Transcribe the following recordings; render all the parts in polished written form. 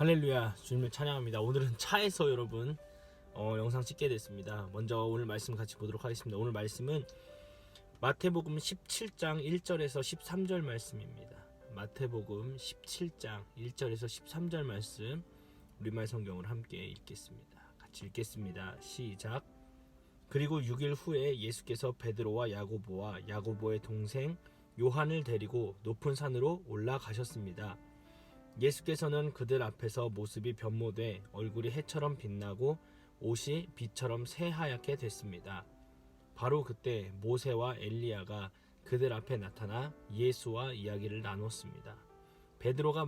할렐루야, 주님을 찬양합니다. 오늘은 차에서 여러분 영상 찍게 됐습니다. 먼저 오늘 말씀 같이 보도록 하겠습니다. 오늘 말씀은 마태복음 17장 1절에서 13절 말씀입니다. 마태복음 17장 1절에서 13절 말씀 우리말 성경을 함께 읽겠습니다. 같이 읽겠습니다. 시작. 그리고 6일 후에 예수께서 베드로와 야고보와 야고보의 동생 요한을 데리고 높은 산으로 올라가셨습니다. 예수께서는 그들 앞에서 모습이 변모돼 얼굴이 해처럼 빛나고 옷이 빛처럼 새하얗게 됐습니다. 바로 그때 모세와 엘리야가 그들 앞에 나타나 예수와 이야기를 나눴습니다. 베드로가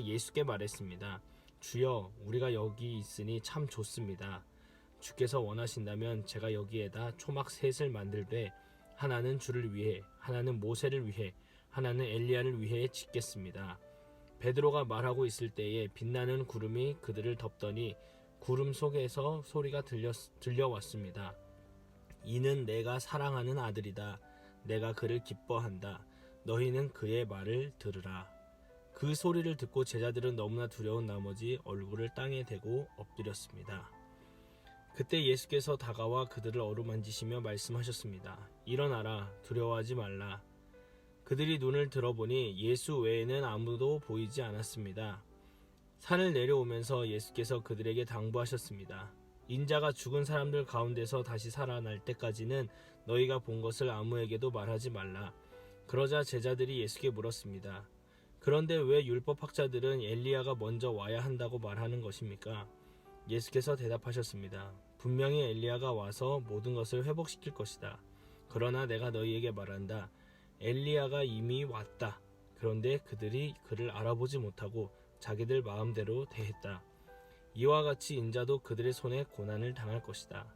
예수께 말했습니다. 주여, 우리가 여기 있으니 참 좋습니다. 주께서 원하신다면 제가 여기에다 초막 셋을 만들되 하나는 주를 위해, 하나는 모세를 위해, 하나는 엘리야를 위해 짓겠습니다. 베드로가 말하고 있을 때에 빛나는 구름이 그들을 덮더니 구름 속에서 소리가 들려왔습니다. 이는 내가 사랑하는 아들이다. 내가 그를 기뻐한다. 너희는 그의 말을 들으라. 그 소리를 듣고 제자들은 너무나 두려운 나머지 얼굴을 땅에 대고 엎드렸습니다. 그때 예수께서 다가와 그들을 어루만지시며 말씀하셨습니다. 일어나라, 두려워하지 말라. 그들이 눈을 들어보니 예수 외에는 아무도 보이지 않았습니다. 산을 내려오면서 예수께서 그들에게 당부하셨습니다. 인자가 죽은 사람들 가운데서 다시 살아날 때까지는 너희가 본 것을 아무에게도 말하지 말라. 그러자 제자들이 예수께 물었습니다. 그런데 왜 율법학자들은 엘리야가 먼저 와야 한다고 말하는 것입니까? 예수께서 대답하셨습니다. 분명히 엘리야가 와서 모든 것을 회복시킬 것이다. 그러나 내가 너희에게 말한다. 엘리야가 이미 왔다. 그런데 그들이 그를 알아보지 못하고 자기들 마음대로 대했다. 이와 같이 인자도 그들의 손에 고난을 당할 것이다.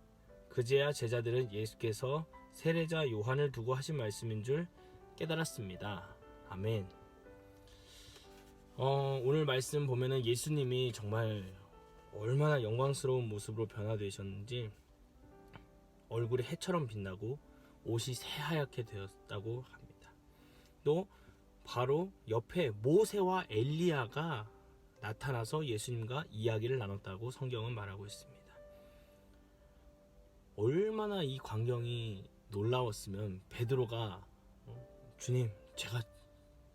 그제야 제자들은 예수께서 세례자 요한을 두고 하신 말씀인 줄 깨달았습니다. 아멘. 오늘 말씀 보면은 예수님이 정말 얼마나 영광스러운 모습으로 변화되셨는지 얼굴이 해처럼 빛나고 옷이 새하얗게 되었다고 합니다. 또 바로 옆에 모세와 엘리야가 나타나서 예수님과 이야기를 나눴다고 성경은 말하고 있습니다. 얼마나 이 광경이 놀라웠으면 베드로가 주님, 제가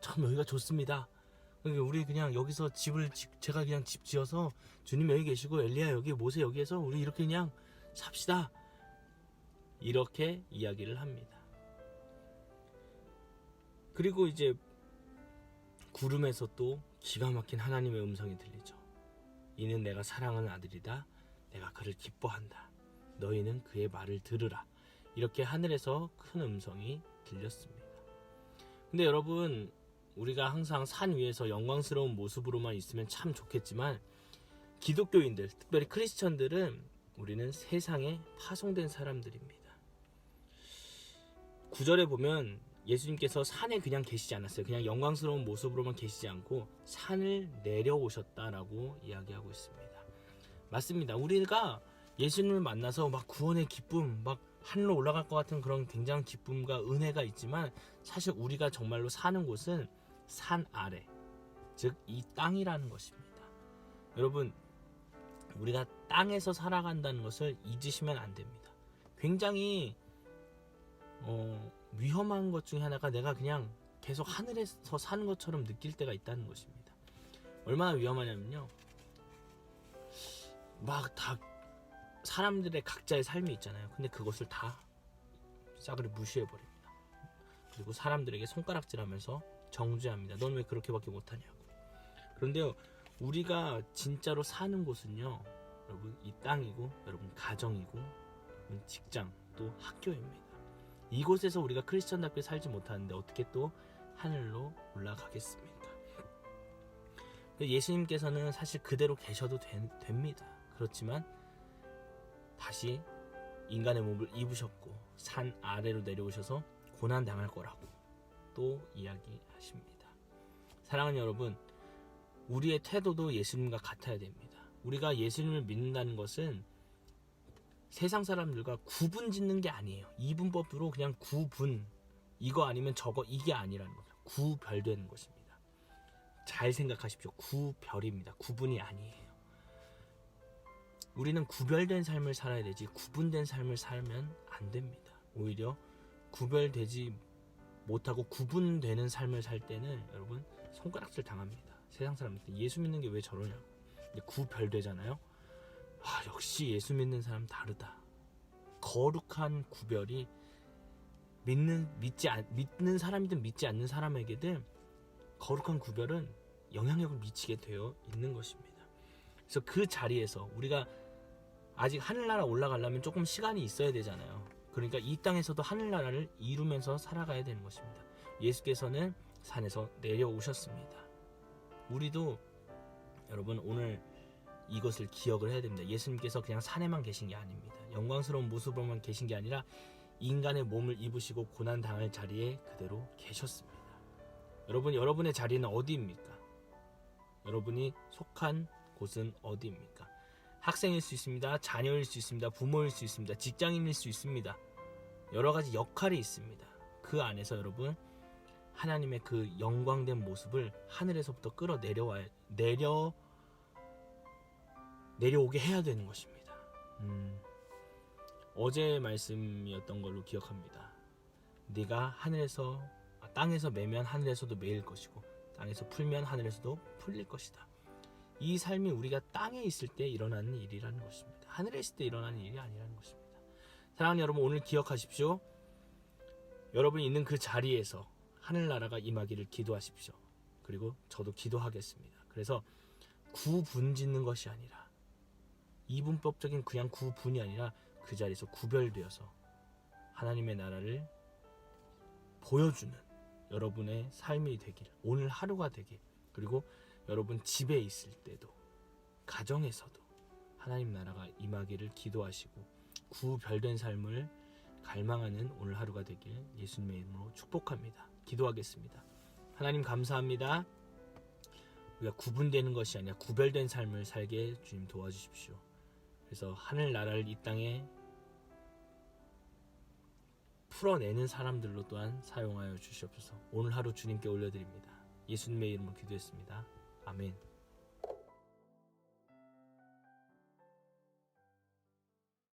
참 여기가 좋습니다. 우리 그냥 여기서 제가 그냥 집 지어서 주님 여기 계시고 엘리야 여기, 모세 여기에서 우리 이렇게 그냥 삽시다. 이렇게 이야기를 합니다. 그리고 이제 구름에서 또 기가 막힌 하나님의 음성이 들리죠. 이는 내가 사랑하는 아들이다. 내가 그를 기뻐한다. 너희는 그의 말을 들으라. 이렇게 하늘에서 큰 음성이 들렸습니다. 근데 여러분, 우리가 항상 산 위에서 영광스러운 모습으로만 있으면 참 좋겠지만 기독교인들, 특별히 크리스천들은 우리는 세상에 파송된 사람들입니다. 9절에 보면 예수님께서 산에 그냥 계시지 않았어요. 그냥 영광스러운 모습으로만 계시지 않고 산을 내려오셨다라고 이야기하고 있습니다. 맞습니다. 우리가 예수님을 만나서 막 구원의 기쁨, 막 하늘로 올라갈 것 같은 그런 굉장한 기쁨과 은혜가 있지만 사실 우리가 정말로 사는 곳은 산 아래, 즉 이 땅이라는 것입니다. 여러분, 우리가 땅에서 살아간다는 것을 잊으시면 안 됩니다. 굉장히 위험한 것 중에 하나가 내가 그냥 계속 하늘에서 사는 것처럼 느낄 때가 있다는 것입니다. 얼마나 위험하냐면요, 막 다 사람들의 각자의 삶이 있잖아요. 근데 그것을 다 싸그리 무시해버립니다. 그리고 사람들에게 손가락질하면서 정죄합니다. 넌 왜 그렇게밖에 못하냐고. 그런데요, 우리가 진짜로 사는 곳은요, 여러분, 이 땅이고, 여러분 가정이고, 여러분 직장, 또 학교입니다. 이곳에서 우리가 크리스천답게 살지 못하는데 어떻게 또 하늘로 올라가겠습니까? 예수님께서는 사실 그대로 계셔도 됩니다. 그렇지만 다시 인간의 몸을 입으셨고 산 아래로 내려오셔서 고난당할 거라고 또 이야기하십니다. 사랑하는 여러분, 우리의 태도도 예수님과 같아야 됩니다. 우리가 예수님을 믿는다는 것은 세상 사람들과 구분 짓는 게 아니에요. 이분법으로 그냥 구분, 이거 아니면 저거, 이게 아니라는 거죠. 구별되는 것입니다. 잘 생각하십시오. 구별입니다. 구분이 아니에요. 우리는 구별된 삶을 살아야 되지 구분된 삶을 살면 안 됩니다. 오히려 구별되지 못하고 구분되는 삶을 살 때는 여러분 손가락질 당합니다. 세상 사람들 예수 믿는 게 왜 저러냐고. 구별되잖아요. 역시 예수 믿는 사람 다르다. 거룩한 구별이 믿는 사람이든 믿지 않는 사람에게든 거룩한 구별은 영향력을 미치게 되어 있는 것입니다. 그래서 그 자리에서 우리가 아직 하늘나라 올라가려면 조금 시간이 있어야 되잖아요. 그러니까 이 땅에서도 하늘나라를 이루면서 살아가야 되는 것입니다. 예수께서는 산에서 내려오셨습니다. 우리도 여러분 오늘 이것을 기억을 해야 됩니다. 예수님께서 그냥 산에만 계신 게 아닙니다. 영광스러운 모습으로만 계신 게 아니라 인간의 몸을 입으시고 고난 당할 자리에 그대로 계셨습니다. 여러분, 여러분의 자리는 어디입니까? 여러분이 속한 곳은 어디입니까? 학생일 수 있습니다. 자녀일 수 있습니다. 부모일 수 있습니다. 직장인일 수 있습니다. 여러 가지 역할이 있습니다. 그 안에서 여러분 하나님의 그 영광된 모습을 하늘에서부터 내려오게 해야 되는 것입니다. 어제의 말씀이었던 걸로 기억합니다. 네가 땅에서 매면 하늘에서도 매일 것이고 땅에서 풀면 하늘에서도 풀릴 것이다. 이 삶이 우리가 땅에 있을 때 일어나는 일이라는 것입니다. 하늘에 있을 때 일어나는 일이 아니라는 것입니다. 사랑하는 여러분, 오늘 기억하십시오. 여러분이 있는 그 자리에서 하늘나라가 임하기를 기도하십시오. 그리고 저도 기도하겠습니다. 그래서 구분 짓는 것이 아니라 이분법적인 그냥 구분이 아니라 그 자리에서 구별되어서 하나님의 나라를 보여주는 여러분의 삶이 되기를, 오늘 하루가 되길, 그리고 여러분 집에 있을 때도 가정에서도 하나님 나라가 임하기를 기도하시고 구별된 삶을 갈망하는 오늘 하루가 되길 예수님의 이름으로 축복합니다. 기도하겠습니다. 하나님 감사합니다. 우리가 구분되는 것이 아니라 구별된 삶을 살게 주님 도와주십시오. 그래서 하늘 나라를 이 땅에 풀어내는 사람들로 또한 사용하여 주시옵소서. 오늘 하루 주님께 올려드립니다. 예수님의 이름으로 기도했습니다. 아멘.